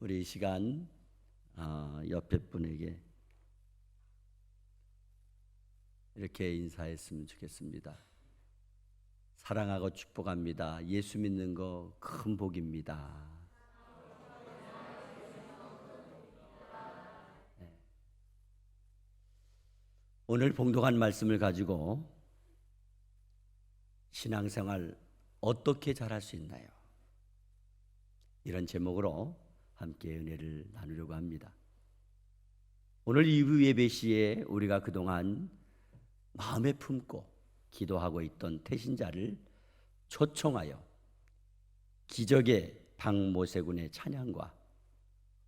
우리 이 시간 옆에 분에게 이렇게 인사했으면 좋겠습니다. 사랑하고 축복합니다. 예수 믿는 거 큰 복입니다. 네. 오늘 봉독한 말씀을 가지고 신앙생활 어떻게 잘할 수 있나요? 이런 제목으로 함께 은혜를 나누려고 합니다. 오늘 이후 예배 시에 우리가 그동안 마음에 품고 기도하고 있던 태신자를 초청하여 기적의 박모세군의 찬양과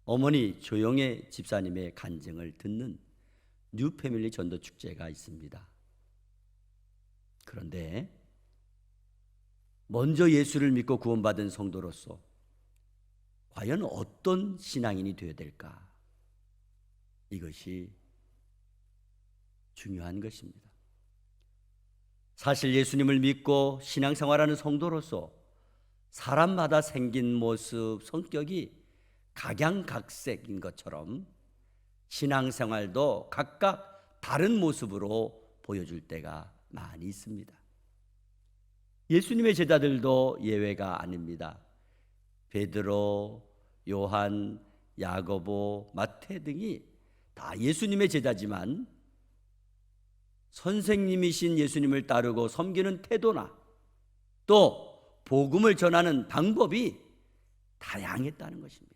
어머니 조영애 집사님의 간증을 듣는 뉴패밀리 전도축제가 있습니다. 그런데 먼저 예수를 믿고 구원받은 성도로서 과연 어떤 신앙인이 되어야 될까? 이것이 중요한 것입니다. 사실 예수님을 믿고 신앙생활하는 성도로서 사람마다 생긴 모습, 성격이 각양각색인 것처럼 신앙생활도 각각 다른 모습으로 보여줄 때가 많이 있습니다. 예수님의 제자들도 예외가 아닙니다. 베드로, 요한, 야고보, 마태 등이 다 예수님의 제자지만 선생님이신 예수님을 따르고 섬기는 태도나 또 복음을 전하는 방법이 다양했다는 것입니다.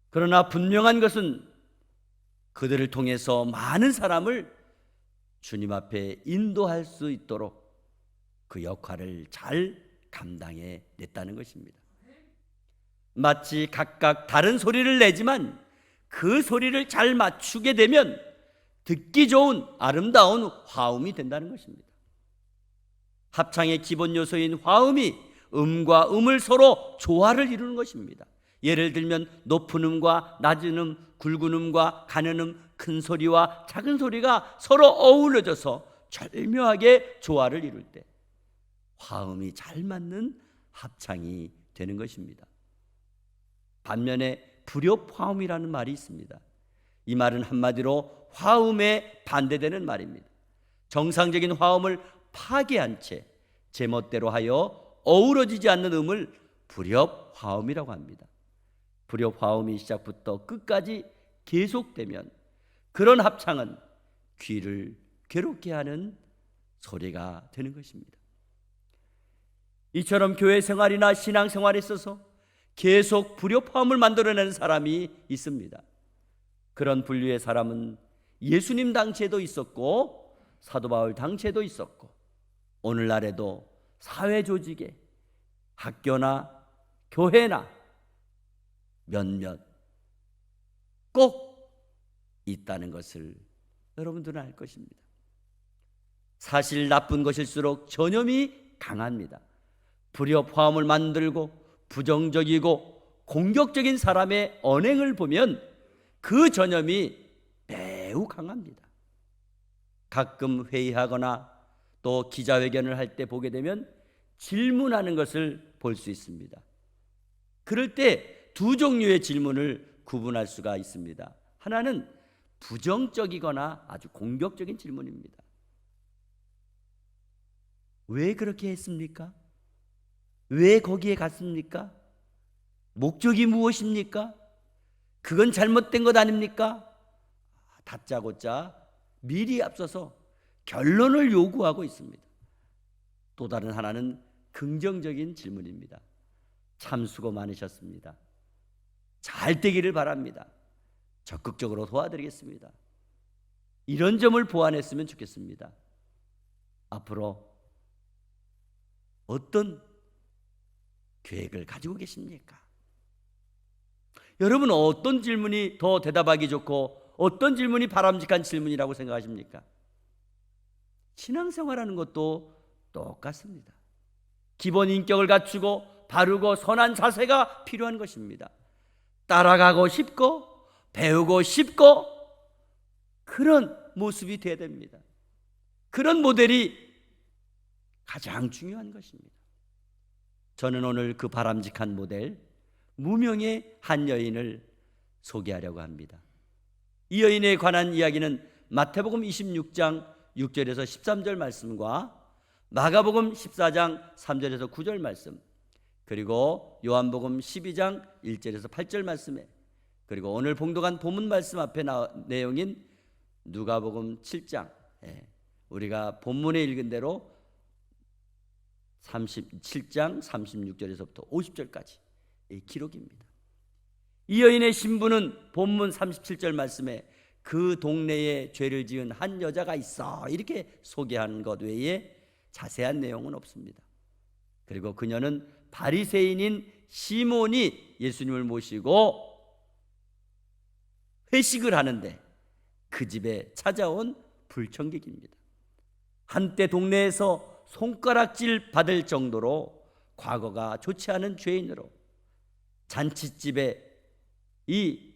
그러나 분명한 것은 그들을 통해서 많은 사람을 주님 앞에 인도할 수 있도록 그 역할을 잘 감당해 냈다는 것입니다. 마치 각각 다른 소리를 내지만 그 소리를 잘 맞추게 되면 듣기 좋은 아름다운 화음이 된다는 것입니다. 합창의 기본 요소인 화음이 음과 음을 서로 조화를 이루는 것입니다. 예를 들면 높은 음과 낮은 음, 굵은 음과 가는 음, 큰 소리와 작은 소리가 서로 어우러져서 절묘하게 조화를 이룰 때 화음이 잘 맞는 합창이 되는 것입니다. 반면에 불협화음이라는 말이 있습니다. 이 말은 한마디로 화음에 반대되는 말입니다. 정상적인 화음을 파괴한 채 제멋대로 하여 어우러지지 않는 음을 불협화음이라고 합니다. 불협화음이 시작부터 끝까지 계속되면 그런 합창은 귀를 괴롭게 하는 소리가 되는 것입니다. 이처럼 교회 생활이나 신앙 생활에 있어서 계속 불협화음을 만들어내는 사람이 있습니다. 그런 분류의 사람은 예수님 당시에도 있었고 사도 바울 당시에도 있었고 오늘날에도 사회 조직에 학교나 교회나 몇몇 꼭 있다는 것을 여러분들은 알 것입니다. 사실 나쁜 것일수록 전염이 강합니다. 불협화음을 만들고 부정적이고 공격적인 사람의 언행을 보면 그 전염이 매우 강합니다. 가끔 회의하거나 또 기자회견을 할 때 보게 되면 질문하는 것을 볼 수 있습니다. 그럴 때 두 종류의 질문을 구분할 수가 있습니다. 하나는 부정적이거나 아주 공격적인 질문입니다. 왜 그렇게 했습니까? 왜 거기에 갔습니까? 목적이 무엇입니까? 그건 잘못된 것 아닙니까? 다짜고짜 미리 앞서서 결론을 요구하고 있습니다. 또 다른 하나는 긍정적인 질문입니다. 참 수고 많으셨습니다. 잘 되기를 바랍니다. 적극적으로 도와드리겠습니다. 이런 점을 보완했으면 좋겠습니다. 앞으로 어떤 계획을 가지고 계십니까? 여러분 어떤 질문이 더 대답하기 좋고 어떤 질문이 바람직한 질문이라고 생각하십니까? 신앙생활하는 것도 똑같습니다. 기본 인격을 갖추고 바르고 선한 자세가 필요한 것입니다. 따라가고 싶고 배우고 싶고 그런 모습이 되어야 됩니다. 그런 모델이 가장 중요한 것입니다. 저는 오늘 그 바람직한 모델 무명의 한 여인을 소개하려고 합니다. 이 여인에 관한 이야기는 마태복음 26장 6절에서 13절 말씀과 마가복음 14장 3절에서 9절 말씀, 그리고 요한복음 12장 1절에서 8절 말씀에, 그리고 오늘 봉독한 본문 말씀 앞에 내용인 누가복음 7장, 우리가 본문에 읽은 대로 37장 36절에서부터 50절까지 기록입니다. 이 여인의 신부는 본문 37절 말씀에 그 동네에 죄를 지은 한 여자가 있어 이렇게 소개하는 것 외에 자세한 내용은 없습니다. 그리고 그녀는 바리새인인 시몬이 예수님을 모시고 회식을 하는데 그 집에 찾아온 불청객입니다. 한때 동네에서 손가락질 받을 정도로 과거가 좋지 않은 죄인으로 잔치집에 이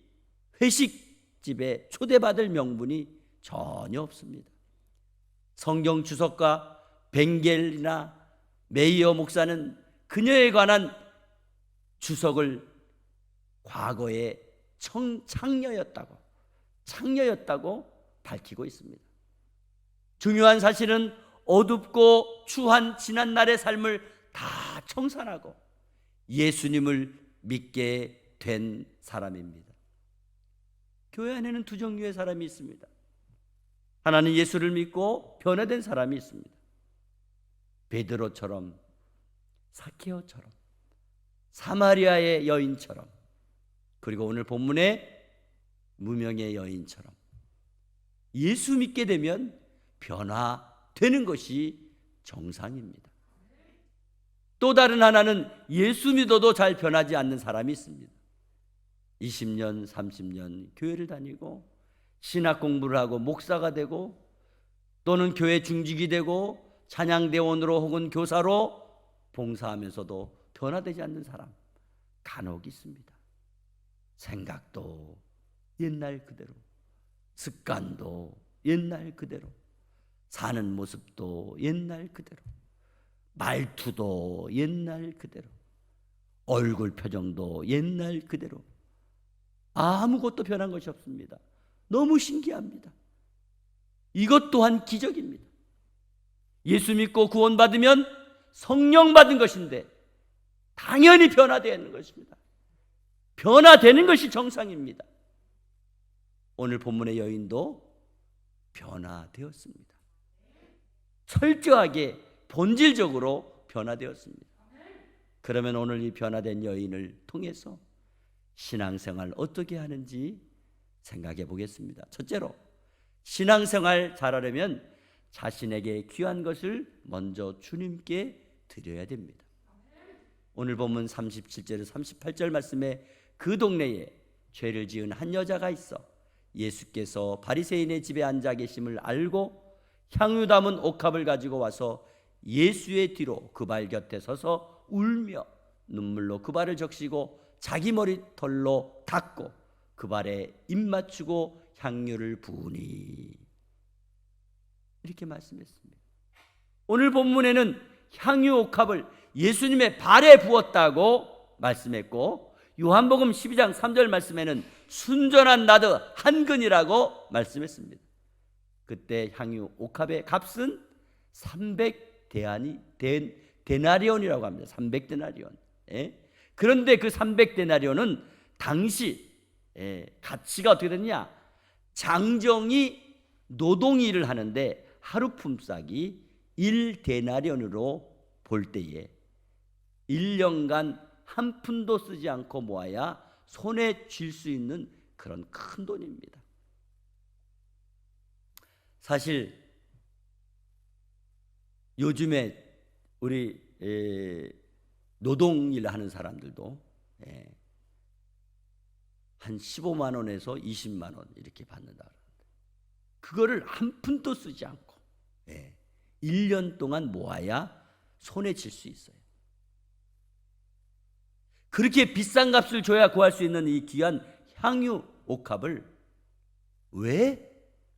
회식집에 초대받을 명분이 전혀 없습니다. 성경 주석가 벵겔이나 메이어 목사는 그녀에 관한 주석을 과거에 창녀였다고 밝히고 있습니다. 중요한 사실은 어둡고 추한 지난날의 삶을 다 청산하고 예수님을 믿게 된 사람입니다. 교회 안에는 두 종류의 사람이 있습니다. 하나는 예수를 믿고 변화된 사람이 있습니다. 베드로처럼, 사케오처럼, 사마리아의 여인처럼, 그리고 오늘 본문의 무명의 여인처럼 예수 믿게 되면 변화되는 것이 정상입니다. 또 다른 하나는 예수 믿어도 잘 변하지 않는 사람이 있습니다. 20년, 30년 교회를 다니고 신학 공부를 하고 목사가 되고 또는 교회 중직이 되고 찬양대원으로 혹은 교사로 봉사하면서도 변화되지 않는 사람 간혹 있습니다. 생각도 옛날 그대로, 습관도 옛날 그대로, 사는 모습도 옛날 그대로, 말투도 옛날 그대로, 얼굴 표정도 옛날 그대로, 아무것도 변한 것이 없습니다. 너무 신기합니다. 이것 또한 기적입니다. 예수 믿고 구원받으면 성령 받은 것인데 당연히 변화되는 것입니다. 변화되는 것이 정상입니다. 오늘 본문의 여인도 변화되었습니다. 철저하게 본질적으로 변화되었습니다. 그러면 오늘 이 변화된 여인을 통해서 신앙생활 어떻게 하는지 생각해 보겠습니다. 첫째로, 신앙생활 잘하려면 자신에게 귀한 것을 먼저 주님께 드려야 됩니다. 오늘 본문 37절에서 38절 말씀에 그 동네에 죄를 지은 한 여자가 있어 예수께서 바리새인의 집에 앉아 계심을 알고 향유 담은 옥합을 가지고 와서 예수의 뒤로 그 발 곁에 서서 울며 눈물로 그 발을 적시고 자기 머리털로 닦고 그 발에 입 맞추고 향유를 부으니, 이렇게 말씀했습니다. 오늘 본문에는 향유 옥합을 예수님의 발에 부었다고 말씀했고, 요한복음 12장 3절 말씀에는 순전한 나드 한 근이라고 말씀했습니다. 그때 향유 옥합의 값은 300데나리온이라고 합니다. 300데나리온. 그런데 그 300데나리온은 당시 가치가 어떻게 됐냐? 장정이 노동일을 하는데 하루 품삯이 1데나리온으로 볼 때에 1년간 한 푼도 쓰지 않고 모아야 손에 쥘 수 있는 그런 큰 돈입니다. 사실 요즘에 우리 노동일 하는 사람들도 한 15만 원에서 20만 원 이렇게 받는다. 그거를 한 푼도 쓰지 않고 1년 동안 모아야 손에 쥘 수 있어요. 그렇게 비싼 값을 줘야 구할 수 있는 이 귀한 향유 옥합을 왜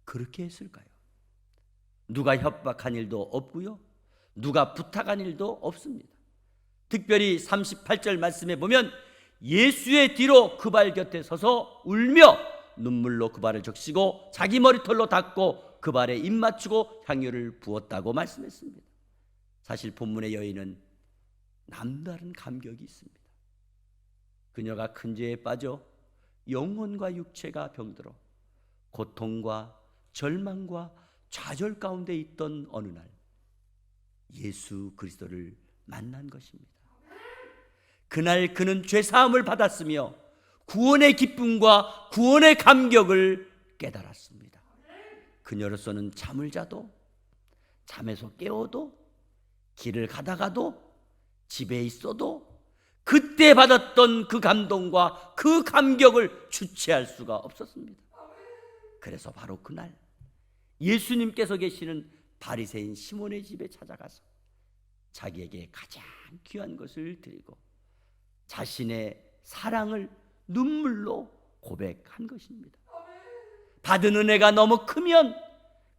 그렇게 했을까요? 누가 협박한 일도 없고요, 누가 부탁한 일도 없습니다. 특별히 38절 말씀에 보면 예수의 뒤로 그 발 곁에 서서 울며 눈물로 그 발을 적시고 자기 머리털로 닦고 그 발에 입 맞추고 향유를 부었다고 말씀했습니다. 사실 본문의 여인은 남다른 감격이 있습니다. 그녀가 큰 죄에 빠져 영혼과 육체가 병들어 고통과 절망과 좌절 가운데 있던 어느 날 예수 그리스도를 만난 것입니다. 그날 그는 죄사함을 받았으며 구원의 기쁨과 구원의 감격을 깨달았습니다. 그녀로서는 잠을 자도 잠에서 깨어도 길을 가다가도 집에 있어도 그때 받았던 그 감동과 그 감격을 주체할 수가 없었습니다. 그래서 바로 그날 예수님께서 계시는 바리새인 시몬의 집에 찾아가서 자기에게 가장 귀한 것을 드리고 자신의 사랑을 눈물로 고백한 것입니다. 받은 은혜가 너무 크면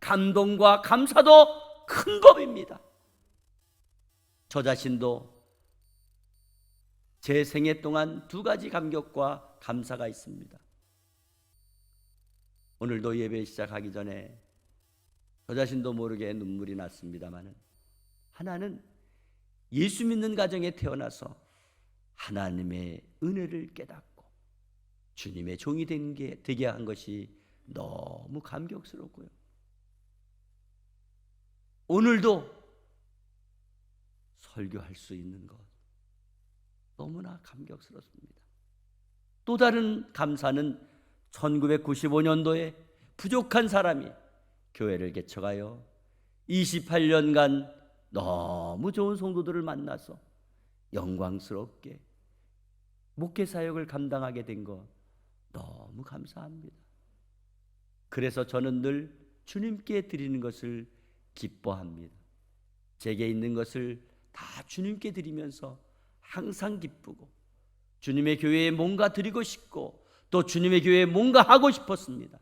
감동과 감사도 큰 법입니다. 저 자신도 제 생애 동안 두 가지 감격과 감사가 있습니다. 오늘도 예배 시작하기 전에 저 자신도 모르게 눈물이 났습니다만, 하나는 예수 믿는 가정에 태어나서 하나님의 은혜를 깨닫고 주님의 종이 되게 한 것이 너무 감격스럽고요. 오늘도 설교할 수 있는 것 너무나 감격스럽습니다. 또 다른 감사는 1995년도에 부족한 사람이 교회를 개척하여 28년간 너무 좋은 성도들을 만나서 영광스럽게 목회 사역을 감당하게 된 것 너무 감사합니다. 그래서 저는 늘 주님께 드리는 것을 기뻐합니다. 제게 있는 것을 다 주님께 드리면서 항상 기쁘고 주님의 교회에 뭔가 드리고 싶고 또 주님의 교회에 뭔가 하고 싶었습니다.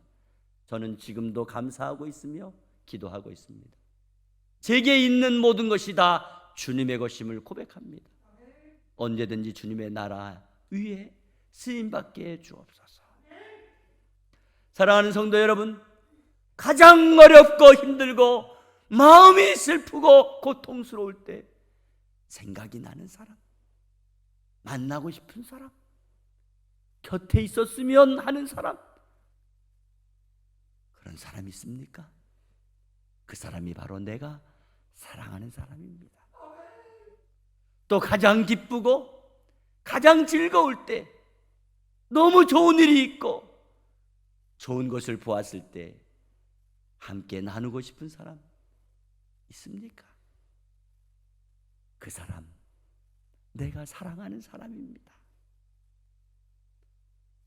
저는 지금도 감사하고 있으며 기도하고 있습니다. 제게 있는 모든 것이 다 주님의 것임을 고백합니다. 언제든지 주님의 나라 위에 쓰임받게 해 주옵소서. 사랑하는 성도 여러분, 가장 어렵고 힘들고 마음이 슬프고 고통스러울 때 생각이 나는 사람, 만나고 싶은 사람, 곁에 있었으면 하는 사람, 그런 사람이 있습니까? 그 사람이 바로 내가 사랑하는 사람입니다. 또 가장 기쁘고 가장 즐거울 때, 너무 좋은 일이 있고 좋은 것을 보았을 때 함께 나누고 싶은 사람 있습니까? 그 사람, 내가 사랑하는 사람입니다.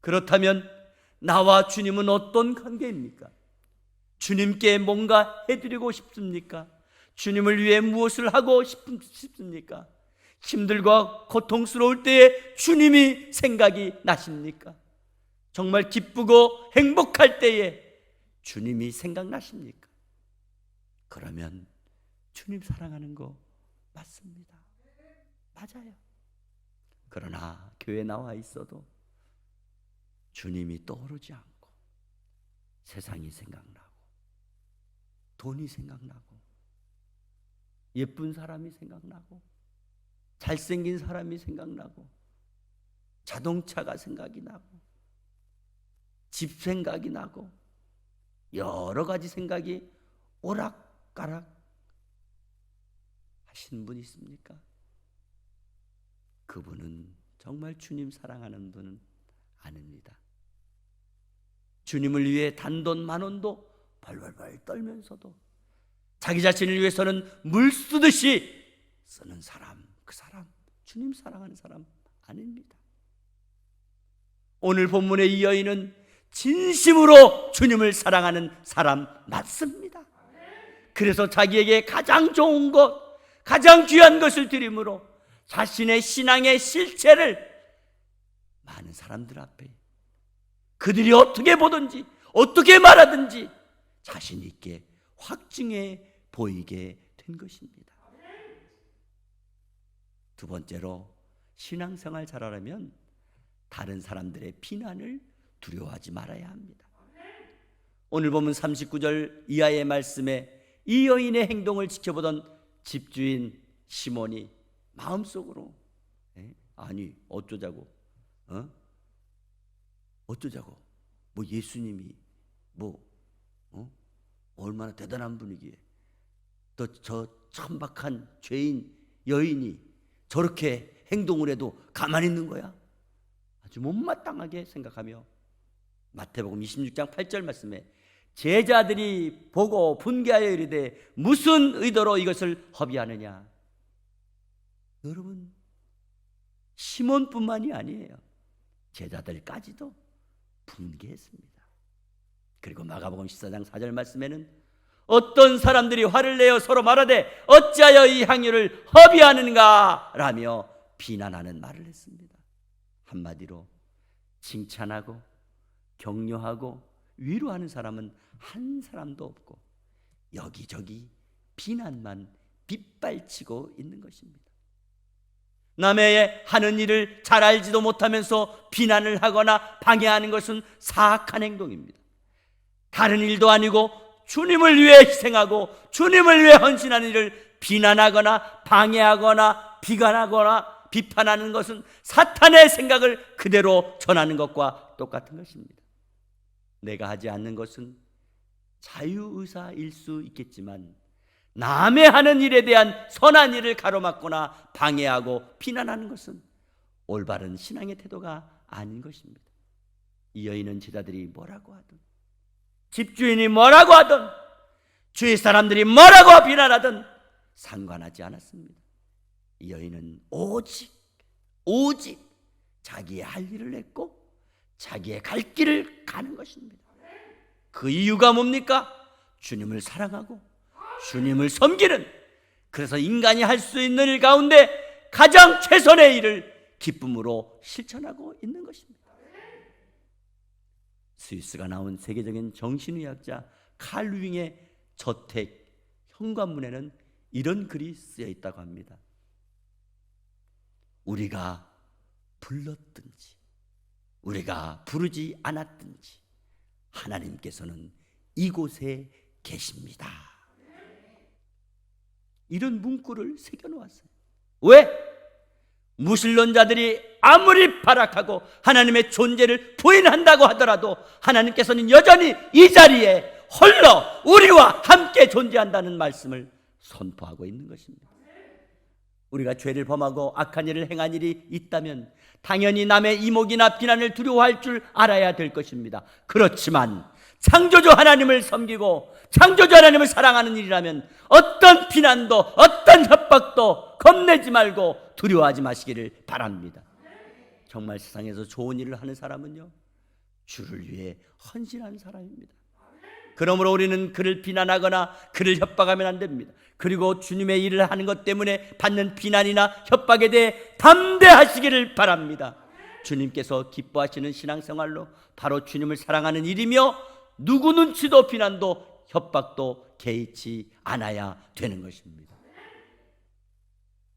그렇다면 나와 주님은 어떤 관계입니까? 주님께 뭔가 해드리고 싶습니까? 주님을 위해 무엇을 하고 싶습니까? 힘들고 고통스러울 때에 주님이 생각이 나십니까? 정말 기쁘고 행복할 때에 주님이 생각나십니까? 그러면 주님 사랑하는 거 맞습니다. 맞아요. 그러나 교회에 나와 있어도 주님이 떠오르지 않고 세상이 생각나고 돈이 생각나고 예쁜 사람이 생각나고 잘생긴 사람이 생각나고 자동차가 생각이 나고 집 생각이 나고 여러 가지 생각이 오락가락 하신 분이 있습니까? 그분은 정말 주님 사랑하는 분은 아닙니다. 주님을 위해 단돈 만원도 벌벌벌 떨면서도 자기 자신을 위해서는 물 쓰듯이 쓰는 사람, 그 사람 주님 사랑하는 사람 아닙니다. 오늘 본문의 이 여인은 진심으로 주님을 사랑하는 사람 맞습니다. 그래서 자기에게 가장 좋은 것, 가장 귀한 것을 드림으로 자신의 신앙의 실체를 많은 사람들 앞에 그들이 어떻게 보든지 어떻게 말하든지 자신 있게 확증해 보이게 된 것입니다. 두 번째로 신앙생활 잘하려면 다른 사람들의 비난을 두려워하지 말아야 합니다. 오늘 보면 39절 이하의 말씀에 이 여인의 행동을 지켜보던 집주인 시몬이 마음속으로 아니 어쩌자고 어쩌자고 뭐 예수님이 얼마나 대단한 분이기에 또 저 천박한 죄인 여인이 저렇게 행동을 해도 가만히 있는 거야? 아주 못마땅하게 생각하며 마태복음 26장 8절 말씀에 제자들이 보고 분개하여 이르되 무슨 의도로 이것을 허비하느냐. 여러분, 시몬뿐만이 아니에요. 제자들까지도 분개했습니다. 그리고 마가복음 14장 4절 말씀에는 어떤 사람들이 화를 내어 서로 말하되 어찌하여 이 향유를 허비하는가 라며 비난하는 말을 했습니다. 한마디로 칭찬하고 격려하고 위로하는 사람은 한 사람도 없고 여기저기 비난만 빗발치고 있는 것입니다. 남의 하는 일을 잘 알지도 못하면서 비난을 하거나 방해하는 것은 사악한 행동입니다. 다른 일도 아니고 주님을 위해 희생하고 주님을 위해 헌신하는 일을 비난하거나 방해하거나 비관하거나 비판하는 것은 사탄의 생각을 그대로 전하는 것과 똑같은 것입니다. 내가 하지 않는 것은 자유의사일 수 있겠지만 남의 하는 일에 대한 선한 일을 가로막거나 방해하고 비난하는 것은 올바른 신앙의 태도가 아닌 것입니다. 이 여인은 제자들이 뭐라고 하든 집주인이 뭐라고 하든 주위 사람들이 뭐라고 비난하든 상관하지 않았습니다. 이 여인은 오직 자기의 할 일을 했고 자기의 갈 길을 가는 것입니다. 그 이유가 뭡니까? 주님을 사랑하고 주님을 섬기는, 그래서 인간이 할 수 있는 일 가운데 가장 최선의 일을 기쁨으로 실천하고 있는 것입니다. 스위스가 나온 세계적인 정신의학자 칼 융의 저택 현관문에는 이런 글이 쓰여 있다고 합니다. 우리가 불렀든지 우리가 부르지 않았든지 하나님께서는 이곳에 계십니다. 이런 문구를 새겨놓았어요. 왜? 무신론자들이 아무리 발악하고 하나님의 존재를 부인한다고 하더라도 하나님께서는 여전히 이 자리에 홀로 우리와 함께 존재한다는 말씀을 선포하고 있는 것입니다. 우리가 죄를 범하고 악한 일을 행한 일이 있다면 당연히 남의 이목이나 비난을 두려워할 줄 알아야 될 것입니다. 그렇지만 창조주 하나님을 섬기고 창조주 하나님을 사랑하는 일이라면 어떤 비난도 어떤 협박도 겁내지 말고 두려워하지 마시기를 바랍니다. 정말 세상에서 좋은 일을 하는 사람은요, 주를 위해 헌신하는 사람입니다. 그러므로 우리는 그를 비난하거나 그를 협박하면 안 됩니다. 그리고 주님의 일을 하는 것 때문에 받는 비난이나 협박에 대해 담대하시기를 바랍니다. 주님께서 기뻐하시는 신앙생활로 바로 주님을 사랑하는 일이며 누구 눈치도 비난도 협박도 개의치 않아야 되는 것입니다.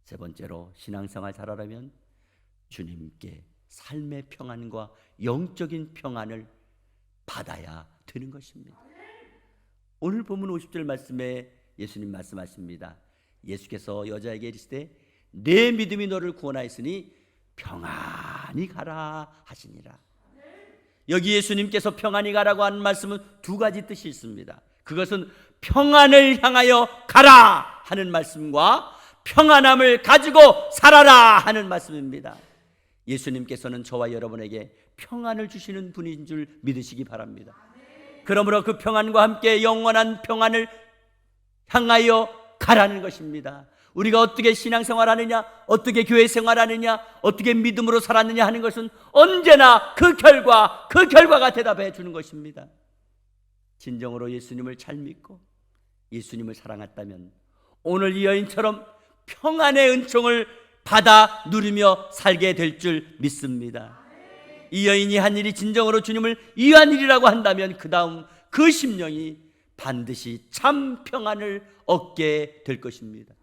세 번째로 신앙생활 잘하려면 주님께 삶의 평안과 영적인 평안을 받아야 되는 것입니다. 오늘 본문 50절 말씀에 예수님 말씀하십니다. 예수께서 여자에게 이르시되 내 믿음이 너를 구원하였으니 평안히 가라 하시니라. 여기 예수님께서 평안히 가라고 하는 말씀은 두 가지 뜻이 있습니다. 그것은 평안을 향하여 가라 하는 말씀과 평안함을 가지고 살아라 하는 말씀입니다. 예수님께서는 저와 여러분에게 평안을 주시는 분인 줄 믿으시기 바랍니다. 그러므로 그 평안과 함께 영원한 평안을 향하여 가라는 것입니다. 우리가 어떻게 신앙생활하느냐, 어떻게 교회 생활하느냐, 어떻게 믿음으로 살았느냐 하는 것은 언제나 그 결과가 대답해 주는 것입니다. 진정으로 예수님을 잘 믿고 예수님을 사랑했다면 오늘 이 여인처럼 평안의 은총을 받아 누리며 살게 될 줄 믿습니다. 이 여인이 한 일이 진정으로 주님을 위한 일이라고 한다면 그 다음 그 심령이 반드시 참 평안을 얻게 될 것입니다.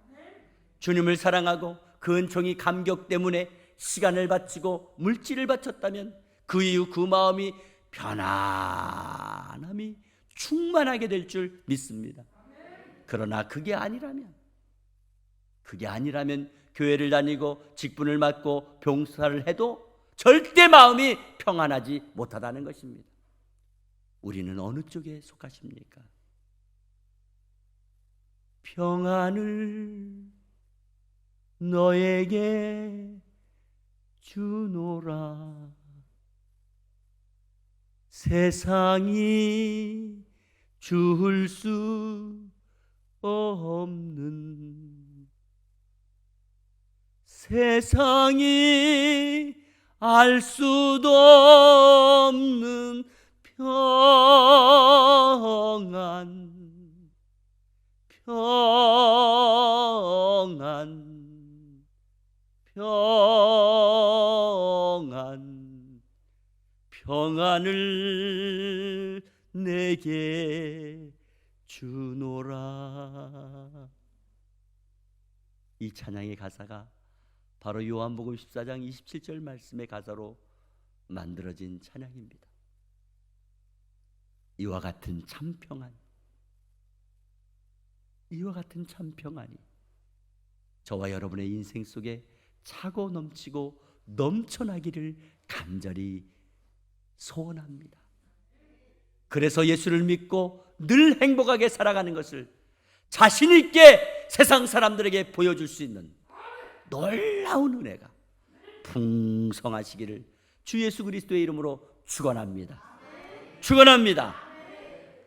주님을 사랑하고 그 은총이 감격 때문에 시간을 바치고 물질을 바쳤다면 그 이후 그 마음이 편안함이 충만하게 될 줄 믿습니다. 그러나 그게 아니라면 교회를 다니고 직분을 맡고 봉사를 해도 절대 마음이 평안하지 못하다는 것입니다. 우리는 어느 쪽에 속하십니까? 평안을 너에게 주노라. 세상이 줄 수 없는, 세상이 알 수도 없는 평안, 평안을 내게 주노라. 이 찬양의 가사가 바로 요한복음 14장 27절 말씀의 가사로 만들어진 찬양입니다. 이와 같은 참 평안, 이와 같은 참 평안이 저와 여러분의 인생 속에 차고 넘치고 넘쳐나기를 간절히 소원합니다. 그래서 예수를 믿고 늘 행복하게 살아가는 것을 자신 있게 세상 사람들에게 보여줄 수 있는 놀라운 은혜가 풍성하시기를 주 예수 그리스도의 이름으로 축원합니다. 축원합니다.